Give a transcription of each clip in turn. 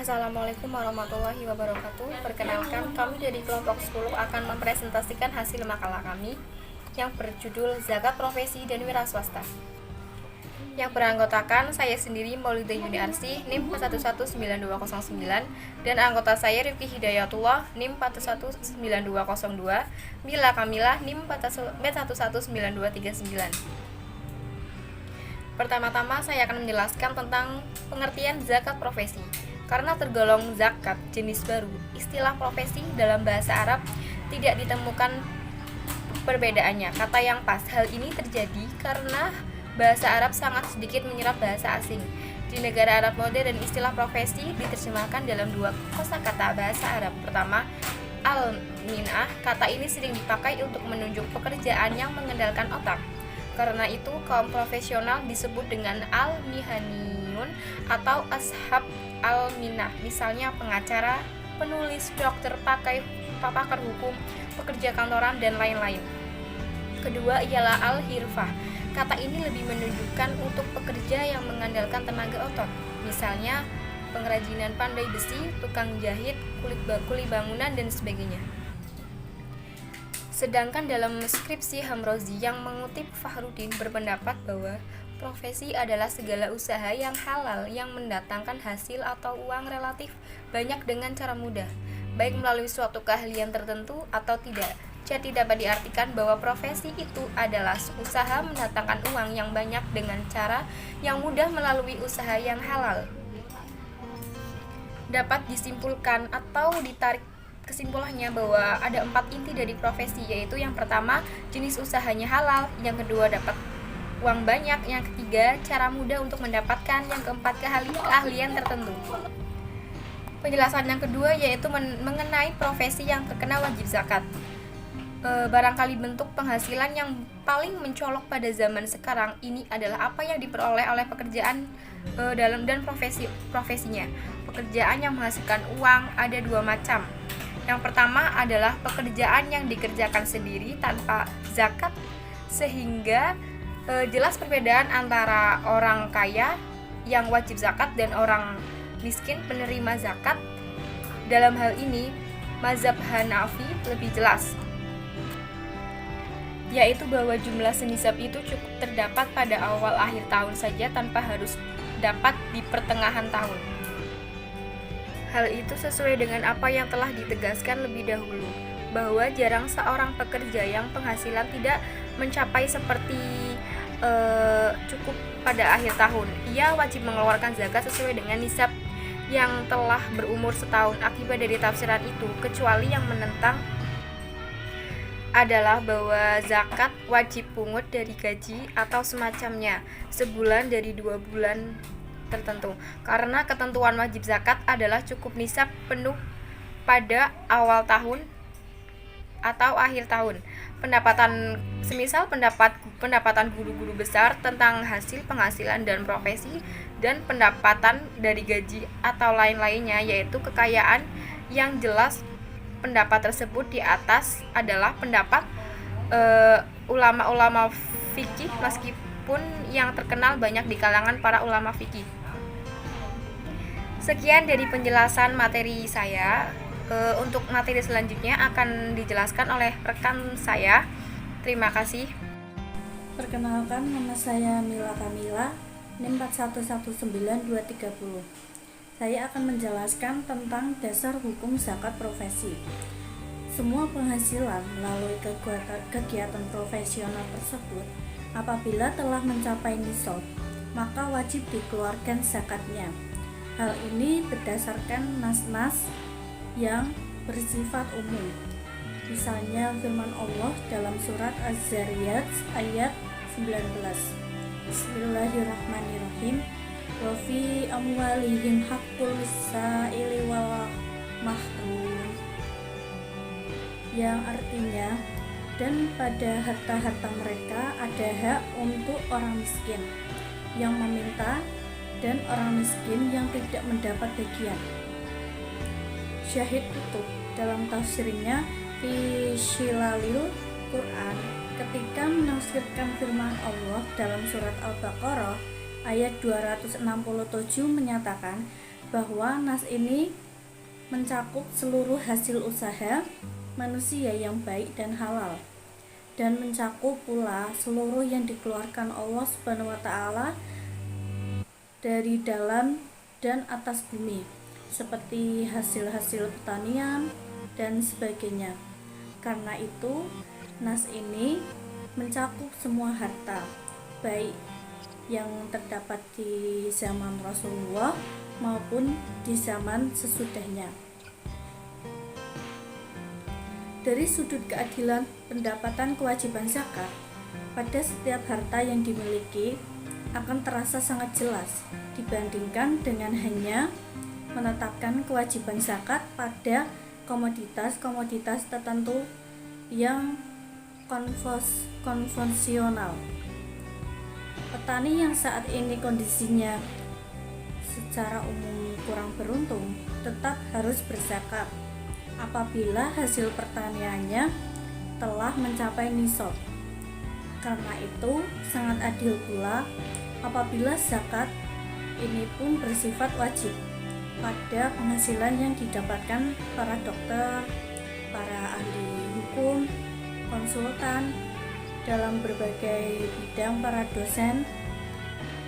Assalamualaikum warahmatullahi wabarakatuh. Perkenalkan, kami dari kelompok 10 akan mempresentasikan hasil makalah kami yang berjudul Zakat Profesi dan Wira Swasta. Yang beranggotakan saya sendiri Maulida Yuniarsih NIM 4119209 dan anggota saya Rifki Hidayatullah NIM 4119202, Mila Kamilah NIM 4119239. Pertama-tama saya akan menjelaskan tentang pengertian zakat profesi. Karena tergolong zakat jenis baru, istilah profesi dalam bahasa Arab tidak ditemukan perbedaannya, kata yang pas. Hal ini terjadi karena bahasa Arab sangat sedikit menyerap bahasa asing. Di negara Arab modern, istilah profesi diterjemahkan dalam dua kosakata bahasa Arab. Pertama, al-minah. Kata ini sering dipakai untuk menunjuk pekerjaan yang mengandalkan otak. Karena itu, kaum profesional disebut dengan al-mihaniyun atau ashab al-minah, misalnya pengacara, penulis, dokter, pakar hukum, pekerja kantoran, dan lain-lain. Kedua ialah al-hirfah. Kata ini lebih menunjukkan untuk pekerja yang mengandalkan tenaga otot, misalnya pengrajinan pandai besi, tukang jahit, kuli bangunan, dan sebagainya. Sedangkan dalam skripsi Hamrozi yang mengutip Fahrudin berpendapat bahwa profesi adalah segala usaha yang halal yang mendatangkan hasil atau uang relatif banyak dengan cara mudah, baik melalui suatu keahlian tertentu atau tidak. Jadi dapat diartikan bahwa profesi itu adalah usaha mendatangkan uang yang banyak dengan cara yang mudah melalui usaha yang halal. Dapat disimpulkan atau ditarik kesimpulannya bahwa ada 4 inti dari profesi, yaitu yang pertama, jenis usahanya halal, yang kedua, dapat uang banyak, yang ketiga, cara mudah untuk mendapatkan, yang keempat, keahlian tertentu. Penjelasan yang kedua yaitu mengenai profesi yang terkena wajib zakat. Barangkali bentuk penghasilan yang paling mencolok pada zaman sekarang ini adalah apa yang diperoleh oleh pekerjaan dalam dan profesinya. Pekerjaan yang menghasilkan uang ada 2 macam. Yang pertama adalah pekerjaan yang dikerjakan sendiri tanpa zakat, sehingga jelas perbedaan antara orang kaya yang wajib zakat dan orang miskin penerima zakat. Dalam hal ini, mazhab Hanafi lebih jelas, yaitu bahwa jumlah senisab itu cukup terdapat pada awal akhir tahun saja tanpa harus dapat di pertengahan tahun. Hal itu sesuai dengan apa yang telah ditegaskan lebih dahulu, bahwa jarang seorang pekerja yang penghasilan tidak mencapai seperti cukup pada akhir tahun. Ia wajib mengeluarkan zakat sesuai dengan nisab yang telah berumur setahun. Akibat dari tafsiran itu, kecuali yang menentang adalah bahwa zakat wajib pungut dari gaji atau semacamnya sebulan dari 2 bulan tertentu, karena ketentuan wajib zakat adalah cukup nisab penuh pada awal tahun atau akhir tahun. Semisal pendapatan guru-guru besar tentang hasil penghasilan dan profesi, dan pendapatan dari gaji atau lain-lainnya, yaitu kekayaan yang jelas. Pendapat tersebut di atas adalah pendapat ulama-ulama fikih, meskipun yang terkenal banyak di kalangan para ulama fikih. Sekian dari penjelasan materi saya. Untuk materi selanjutnya akan dijelaskan oleh rekan saya. Terima kasih. Perkenalkan, nama saya Mila Kamila, NIM 4119230. Saya akan menjelaskan tentang dasar hukum zakat profesi. Semua penghasilan melalui kegiatan profesional tersebut apabila telah mencapai nisab, maka wajib dikeluarkan zakatnya. Hal ini berdasarkan nas-nas yang bersifat umum. Misalnya firman Allah dalam surat Az-Zariyat ayat 19. Bismillahirrahmanirrahim. Wa fi amwalihim haqqul lis-sa'ili wal mahrum, yang artinya, dan pada harta-harta mereka ada hak untuk orang miskin yang meminta dan orang miskin yang tidak mendapat bagian. Syahid Kutub dalam tafsirnya fi Shilalil Quran ketika menafsirkan firman Allah dalam surat Al-Baqarah ayat 267 menyatakan, bahwa nas ini mencakup seluruh hasil usaha manusia yang baik dan halal, dan mencakup pula seluruh yang dikeluarkan Allah Subhanahu wa taala dari dalam dan atas bumi, seperti hasil-hasil pertanian dan sebagainya. Karena itu, nas ini mencakup semua harta, baik yang terdapat di zaman Rasulullah maupun di zaman sesudahnya. Dari sudut keadilan pendapatan kewajiban zakat, pada setiap harta yang dimiliki akan terasa sangat jelas dibandingkan dengan hanya menetapkan kewajiban zakat pada komoditas-komoditas tertentu yang konvensional. Petani yang saat ini kondisinya secara umum kurang beruntung tetap harus berzakat apabila hasil pertaniannya telah mencapai nisab. Karena itu sangat adil pula apabila zakat ini pun bersifat wajib pada penghasilan yang didapatkan para dokter, para ahli hukum, konsultan dalam berbagai bidang, para dosen,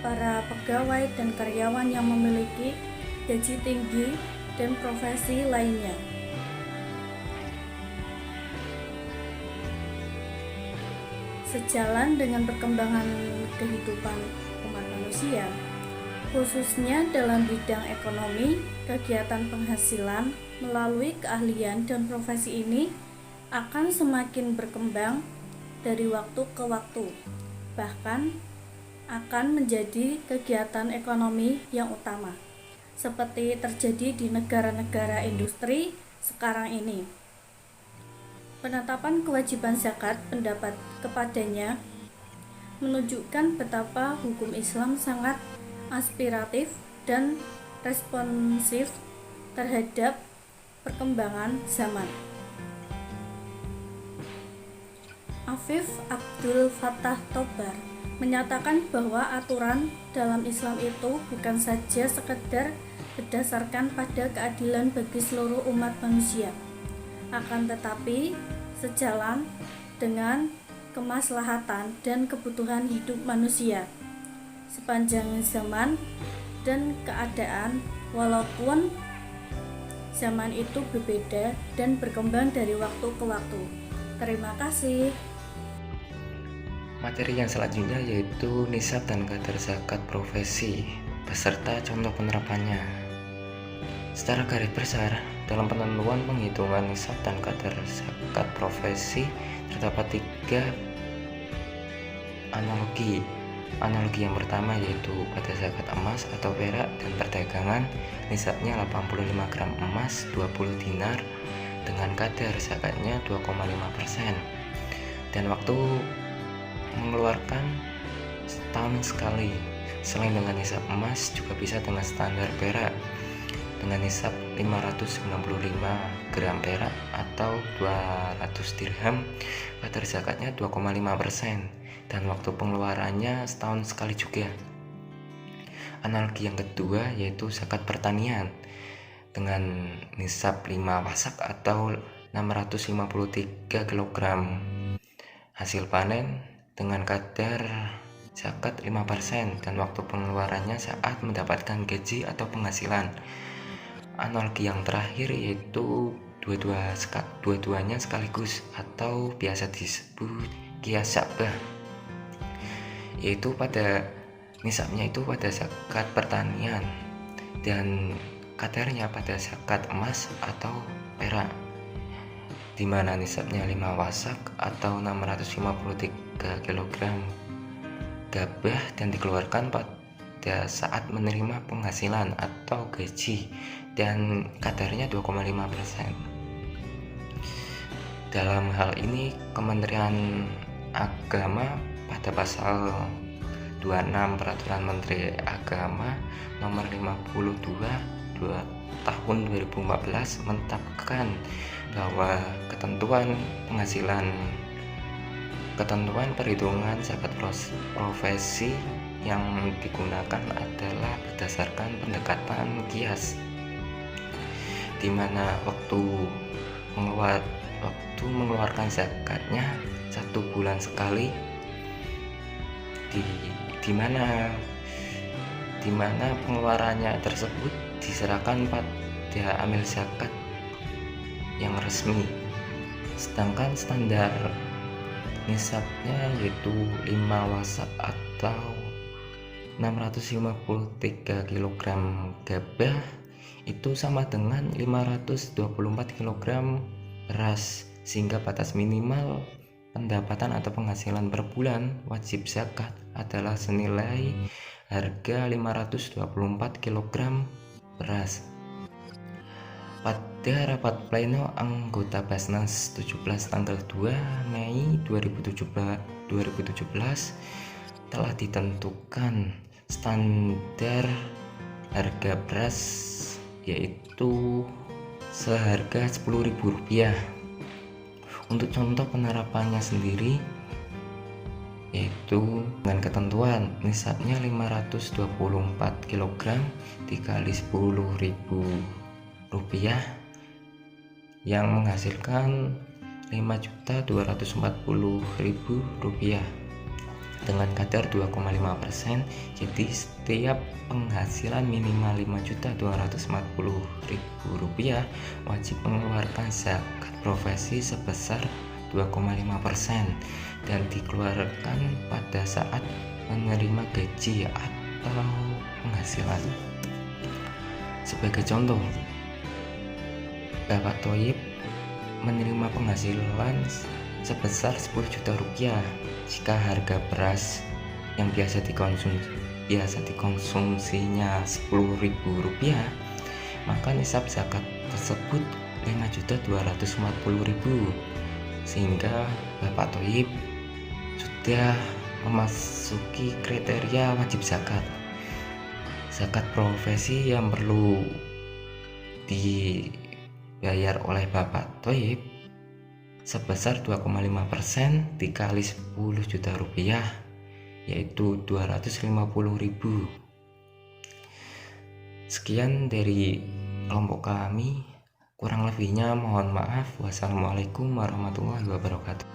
para pegawai dan karyawan yang memiliki gaji tinggi dan profesi lainnya. Sejalan dengan perkembangan kehidupan umat manusia, khususnya dalam bidang ekonomi, kegiatan penghasilan melalui keahlian dan profesi ini akan semakin berkembang dari waktu ke waktu, bahkan akan menjadi kegiatan ekonomi yang utama, seperti terjadi di negara-negara industri sekarang ini. Penetapan kewajiban zakat pendapat kepadanya menunjukkan betapa hukum Islam sangat aspiratif dan responsif terhadap perkembangan zaman. Afif Abdul Fattah Tobar menyatakan bahwa aturan dalam Islam itu bukan saja sekedar berdasarkan pada keadilan bagi seluruh umat manusia, akan tetapi sejalan dengan kemaslahatan dan kebutuhan hidup manusia sepanjang zaman dan keadaan, walaupun zaman itu berbeda dan berkembang dari waktu ke waktu. Terima kasih. Materi yang selanjutnya yaitu nisab dan kadar zakat profesi beserta contoh penerapannya. Secara garis besar, dalam penentuan penghitungan nisab dan kadar zakat profesi terdapat 3 analogi. Analogi yang pertama yaitu pada zakat emas atau perak dan perdagangan, nisabnya 85 gram emas 20 dinar dengan kadar zakatnya 2,5%, dan waktu mengeluarkan setahun sekali. Selain dengan nisab emas, juga bisa dengan standar perak dengan nisab 595 gram perak atau 200 dirham, kadar zakatnya 2,5%, dan waktu pengeluarannya setahun sekali juga. Analogi yang kedua yaitu zakat pertanian dengan nisab 5 wasak atau 653 kg hasil panen dengan kadar zakat 5%, dan waktu pengeluarannya saat mendapatkan gaji atau penghasilan. Analogi yang terakhir yaitu dua-duanya sekaligus atau biasa disebut qiyas syabah, yaitu pada nisabnya itu pada zakat pertanian dan kadarnya pada zakat emas atau perak, di mana nisabnya 5 wasak atau 653 kg gabah dan dikeluarkan pada saat menerima penghasilan atau gaji, dan kadarnya 2,5%. Dalam hal ini Kementerian Agama pada pasal 26 Peraturan Menteri Agama nomor 52 tahun 2014 menetapkan bahwa ketentuan perhitungan zakat profesi yang digunakan adalah berdasarkan pendekatan kias, di mana waktu mengeluarkan zakatnya 1 bulan sekali, di mana pengeluarannya tersebut diserahkan pada amil zakat yang resmi. Sedangkan standar nisabnya yaitu 5 wasak atau 653 kg gabah itu sama dengan 524 kg beras, sehingga batas minimal pendapatan atau penghasilan per bulan wajib zakat adalah senilai harga 524 kg beras. Pada rapat pleno anggota Basnas 17 tanggal 2 Mei 2017 telah ditentukan standar harga beras yaitu seharga Rp10.000. Untuk contoh penerapannya sendiri yaitu dengan ketentuan nisabnya 524 kg dikali Rp10.000 yang menghasilkan Rp5.240.000 dengan kadar 2,5%. Jadi setiap penghasilan minimal Rp5.240.000 wajib mengeluarkan zakat profesi sebesar 2,5% dan dikeluarkan pada saat menerima gaji atau penghasilan. Sebagai contoh, Bapak Thoyib menerima penghasilan sebesar Rp10 juta jika harga beras yang biasa dikonsumsinya Rp10.000, maka nisab zakat tersebut Rp5.240.000, sehingga Bapak Thoyib sudah memasuki kriteria wajib zakat. Zakat profesi yang perlu dibayar oleh Bapak Thoyib sebesar 2,5% dikali Rp10 juta yaitu Rp250.000. Sekian dari kelompok kami, kurang lebihnya mohon maaf. Wassalamualaikum warahmatullahi wabarakatuh.